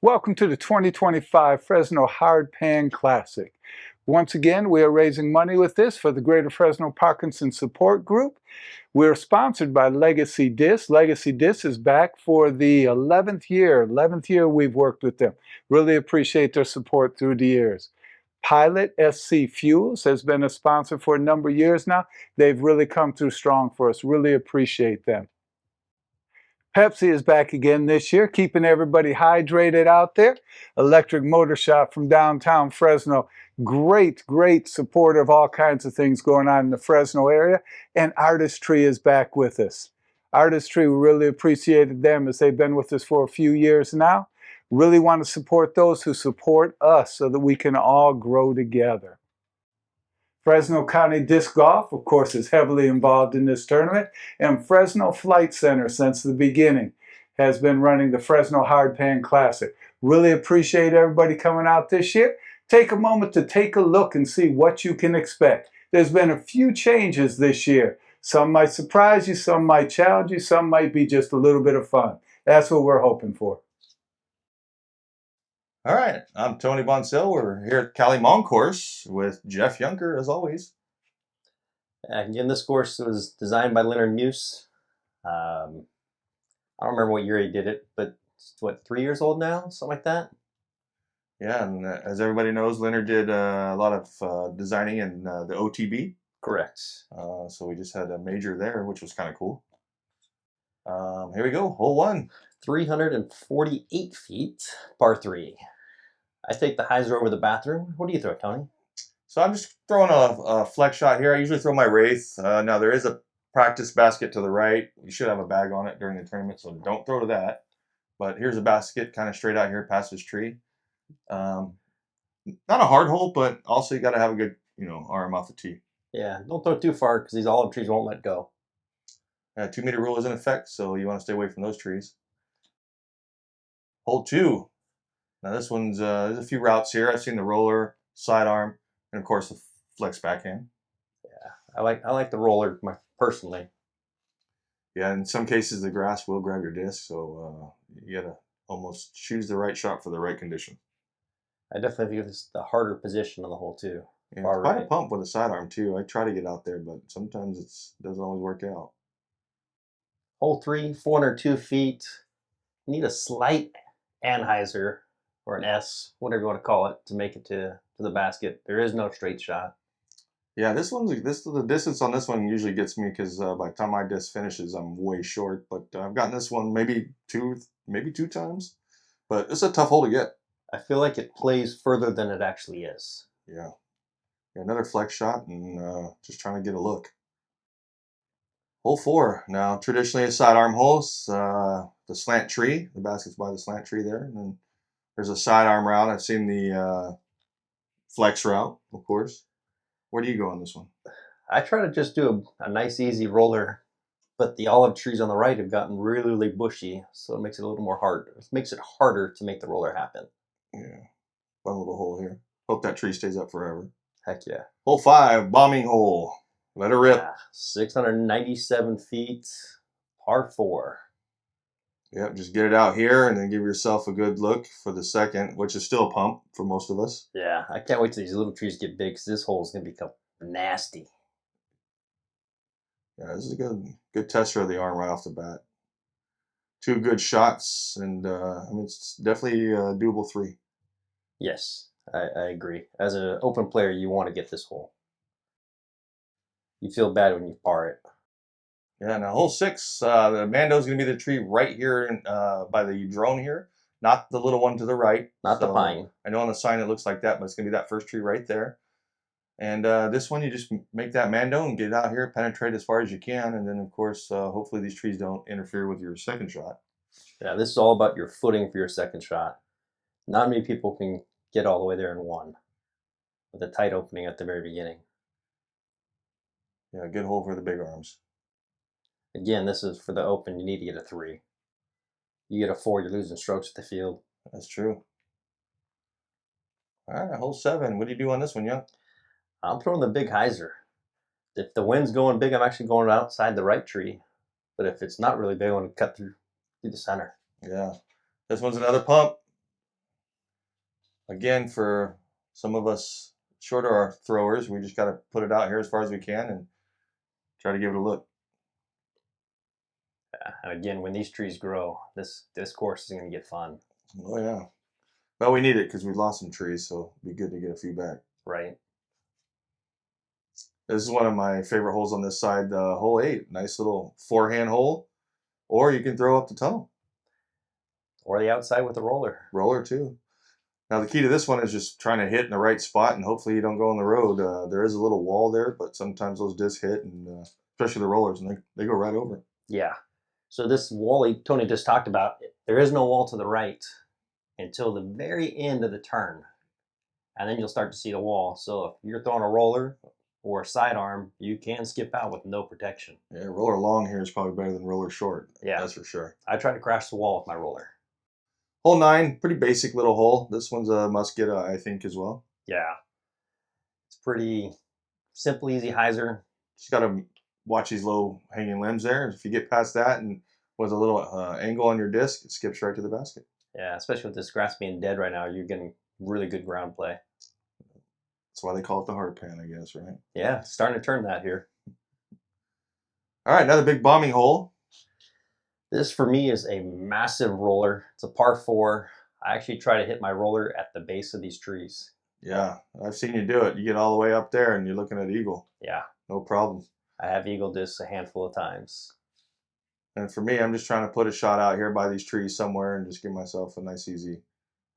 Welcome to the 2025 Fresno Hard Pan Classic. Once again, we are raising money with this for the Greater Fresno Parkinson Support Group. We're sponsored by Legacy Disc. Legacy Disc is back for the 11th year we've worked with them. Really appreciate their support through the years. Pilot SC Fuels has been a sponsor for a number of years now. They've really come through strong for us. Really appreciate them. Pepsi is back again this year, keeping everybody hydrated out there. Electric Motor Shop from downtown Fresno. Great support of all kinds of things going on in the Fresno area. And Artistry is back with us. Artistry, we really appreciated them as they've been with us for a few years now. Really want to support those who support us so that we can all grow together. Fresno County Disc Golf, of course, is heavily involved in this tournament, and Fresno Flight Center, since the beginning, has been running the Fresno Hard Pan Classic. Really appreciate everybody coming out this year. Take a moment to take a look and see what you can expect. There's been a few changes this year. Some might surprise you, some might challenge you, some might be just a little bit of fun. That's what we're hoping for. All right, I'm Tony Bonsell. We're here at Cali Hmong course with Jeff Junker, as always. Again, this course was designed by Leonard Muse. I don't remember what year he did it, but it's, what, 3 years old now? Something like that? Yeah, and as everybody knows, Leonard did a lot of designing in the OTB. Correct. So we just had a major there, which was kind of cool. Here we go, hole one. 348 feet, par 3. I take the hyzer over the bathroom. What do you throw, Tony? So I'm just throwing a flex shot here. I usually throw my Wraith. Now there is a practice basket to the right. You should have a bag on it during the tournament, so don't throw to that. But here's a basket kind of straight out here past this tree. Not a hard hole, but also you got to have a good, arm off the tee. Yeah, don't throw too far because these olive trees won't let go. 2 meter rule is in effect, so you want to stay away from those trees. Hole 2. Now this one's there's a few routes here. I've seen the roller, sidearm, and of course the flex backhand. Yeah, I like the roller personally. Yeah, in some cases the grass will grab your disc, so you gotta almost choose the right shot for the right condition. I definitely think this is the harder position on the hole too. Yeah, it's quite a pump with a sidearm too. I try to get out there, but sometimes it doesn't always work out. Hole 3, 402 feet. Need a slight anhyzer or an S, whatever you want to call it, to make it to the basket. There is no straight shot. Yeah, the distance on this one usually gets me because by the time my disc finishes, I'm way short. But I've gotten this one maybe two times, but it's a tough hole to get. I feel like it plays further than it actually is. Yeah, another flex shot and just trying to get a look. Hole 4. Now, traditionally a sidearm hole. The slant tree. The basket's by the slant tree there, and then there's a sidearm route. I've seen the flex route, of course. Where do you go on this one? I try to just do a nice, easy roller, but the olive trees on the right have gotten really bushy, so it makes it a little more hard. It makes it harder to make the roller happen. Yeah, fun little hole here. Hope that tree stays up forever. Heck yeah. Hole 5, bombing hole. Let her rip. Yeah, 697 feet, par 4. Yep, just get it out here and then give yourself a good look for the second, which is still a pump for most of us. Yeah, I can't wait till these little trees get big because this hole is going to become nasty. Yeah, this is a good tester of the arm right off the bat. 2 good shots, and it's definitely a doable 3. Yes, I agree. As an open player, you want to get this hole. You feel bad when you par it. Yeah, now hole 6, the Mando is going to be the tree right here by the drone here, not the little one to the right. Not the pine. I know on the sign it looks like that, but it's going to be that first tree right there. And this one, you just make that Mando and get it out here, penetrate as far as you can, and then of course, hopefully these trees don't interfere with your second shot. Yeah, this is all about your footing for your second shot. Not many people can get all the way there in one, with a tight opening at the very beginning. Yeah, good hole for the big arms. Again, this is for the open. You need to get a 3. You get a 4, you're losing strokes at the field. That's true. All right, hole 7. What do you do on this one, Young? I'm throwing the big hyzer. If the wind's going big, I'm actually going outside the right tree. But if it's not really big, I want to cut through the center. Yeah, this one's another pump. Again, for some of us shorter throwers, we just got to put it out here as far as we can and try to give it a look. And again, when these trees grow, this course is going to get fun. Oh yeah. Well, we need it because we lost some trees, so it'd be good to get a few back. Right. This is one of my favorite holes on this side, hole 8. Nice little forehand hole, or you can throw up the tunnel. Or the outside with a roller. Roller too. Now the key to this one is just trying to hit in the right spot, and hopefully you don't go on the road. There is a little wall there, but sometimes those discs hit, and especially the rollers, and they go right over it. Yeah. So this wall Tony just talked about, there is no wall to the right until the very end of the turn. And then you'll start to see the wall. So if you're throwing a roller or a sidearm, you can skip out with no protection. Yeah, roller long here is probably better than roller short. Yeah. That's for sure. I try to crash the wall with my roller. Hole 9, pretty basic little hole. This one's a must-get, I think, as well. Yeah. It's pretty simple, easy hyzer. Just got to watch these low hanging limbs there. If you get past that and with a little angle on your disc, it skips right to the basket. Yeah, especially with this grass being dead right now, you're getting really good ground play. That's why they call it the hard pan, I guess, right? Yeah, starting to turn that here. All right, another big bombing hole. This for me is a massive roller. It's a par 4. I actually try to hit my roller at the base of these trees. Yeah, I've seen you do it. You get all the way up there and you're looking at eagle. Yeah. No problem. I have eagle discs a handful of times. And for me, I'm just trying to put a shot out here by these trees somewhere and just give myself a nice easy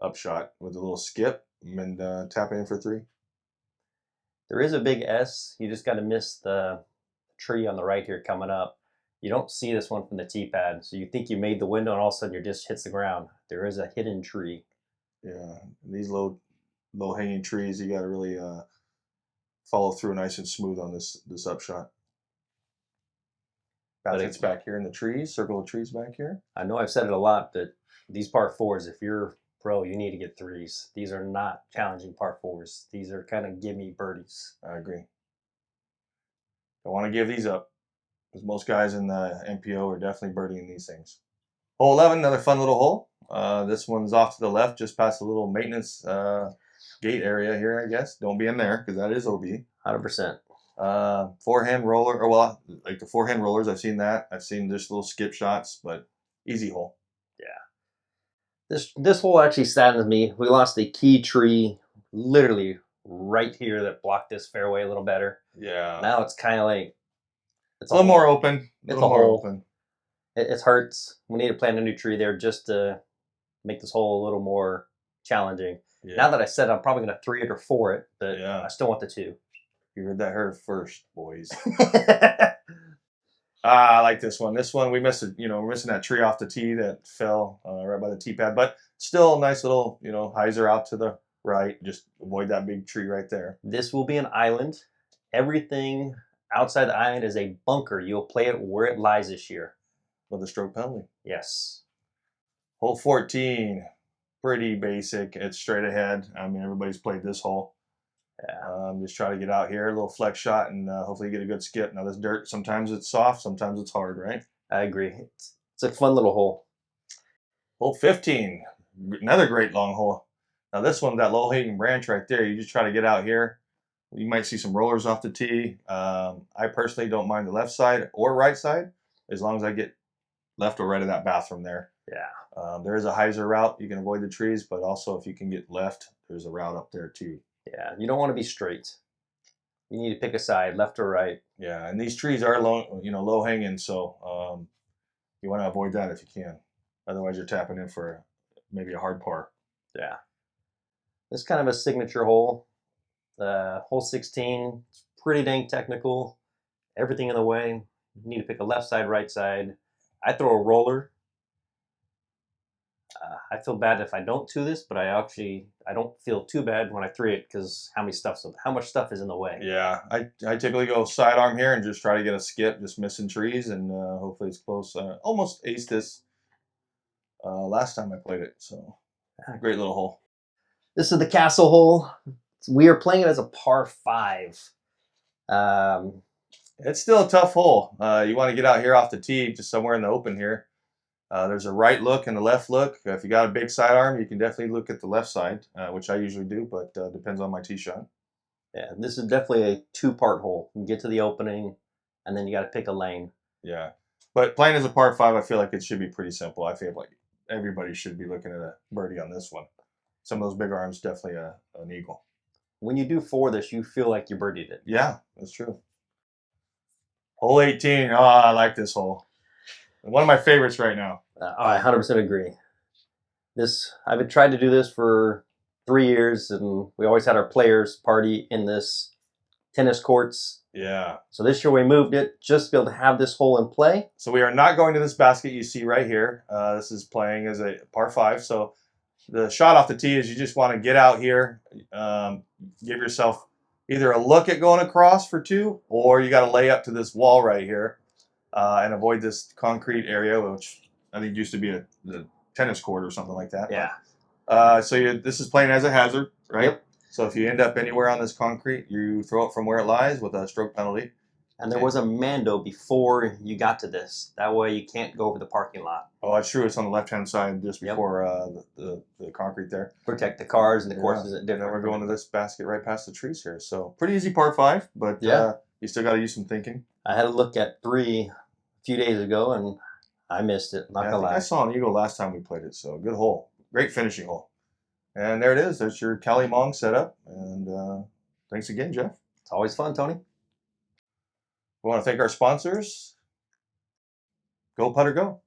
upshot with a little skip and tap in for 3. There is a big S. You just got to miss the tree on the right here coming up. You don't see this one from the tee pad, so you think you made the window and all of a sudden your disc hits the ground. There is a hidden tree. Yeah, these low hanging trees, you got to really follow through nice and smooth on this upshot. Basket's back here in the trees, circle of trees back here. I know I've said it a lot, but these par 4s, if you're pro, you need to get 3s. These are not challenging par 4s. These are kind of gimme birdies. I agree. Don't want to give these up because most guys in the MPO are definitely birdieing these things. Hole 11, another fun little hole. This one's off to the left, just past the little maintenance gate area here, I guess. Don't be in there because that is OB. 100%. Forehand roller, or well, like the forehand rollers, I've seen that. I've seen just little skip shots, but easy hole. Yeah. This hole actually saddens me. We lost a key tree literally right here that blocked this fairway a little better. Yeah. Now it's kind of like it's a little more open. It's a hole. It hurts. We need to plant a new tree there just to make this hole a little more challenging. Yeah. Now that I said I'm probably going to 3 it or 4 it, but I still want the 2. You heard that here first, boys. I like this one. This one we missed it. We're missing that tree off the tee that fell right by the tee pad, but still a nice little hyzer out to the right. Just avoid that big tree right there. This will be an island. Everything outside the island is a bunker. You'll play it where it lies this year. With a stroke penalty. Yes. Hole 14, pretty basic. It's straight ahead. I mean, everybody's played this hole. Yeah. Just try to get out here, a little flex shot, and hopefully get a good skip. Now this dirt, sometimes it's soft, sometimes it's hard, right? I agree. It's a fun little hole. Hole 15, another great long hole. Now this one, that low hanging branch right there, you just try to get out here. You might see some rollers off the tee. I personally don't mind the left side or right side, as long as I get left or right of that bathroom there. Yeah. There is a hyzer route. You can avoid the trees, but also if you can get left, there's a route up there too. Yeah, you don't want to be straight. You need to pick a side, left or right. Yeah, and these trees are low hanging, so you want to avoid that if you can. Otherwise, you're tapping in for maybe a hard par. Yeah. This is kind of a signature hole. Hole 16, it's pretty dang technical. Everything in the way. You need to pick a left side, right side. I throw a roller. I feel bad if I don't do this, but I don't feel too bad when I 3 it because how much stuff is in the way. Yeah, I typically go sidearm here and just try to get a skip, just missing trees, and hopefully it's close. Almost aced this last time I played it, so great little hole. This is the castle hole. We are playing it as a par 5. It's still a tough hole. You want to get out here off the tee, just somewhere in the open here. There's a right look and a left look. If you got a big sidearm, you can definitely look at the left side, which I usually do, but depends on my tee shot. Yeah, this is definitely a two-part hole. You get to the opening, and then you got to pick a lane. Yeah, but playing as a par 5, I feel like it should be pretty simple. I feel like everybody should be looking at a birdie on this one. Some of those big arms, definitely an eagle. When you do for this, you feel like you birdied it. Yeah, that's true. Hole 18. Oh, I like this hole. One of my favorites right now. I 100% agree. I've been trying to do this for 3 years, and we always had our players party in this tennis courts. Yeah. So this year we moved it just to be able to have this hole in play. So we are not going to this basket you see right here. This is playing as a par 5. So the shot off the tee is you just want to get out here, give yourself either a look at going across for 2, or you got to lay up to this wall right here and avoid this concrete area, which I think used to be the tennis court or something like that. Yeah. So this is playing as a hazard, right? Yep. So if you end up anywhere on this concrete, you throw it from where it lies with a stroke penalty. And there was a Mando before you got to this. That way you can't go over the parking lot. Oh, that's true. It's on the left-hand side just before the concrete there. Protect the cars and the courses at Then different. we're going to this basket right past the trees here. So pretty easy par 5, but you still got to use some thinking. I had a look at 3 a few days ago, and I missed it. Not gonna lie. I saw an eagle last time we played it, so good hole. Great finishing hole. And there it is. That's your Cali Hmong setup. And thanks again, Jeff. It's always fun, Tony. We want to thank our sponsors. Go Putter Go.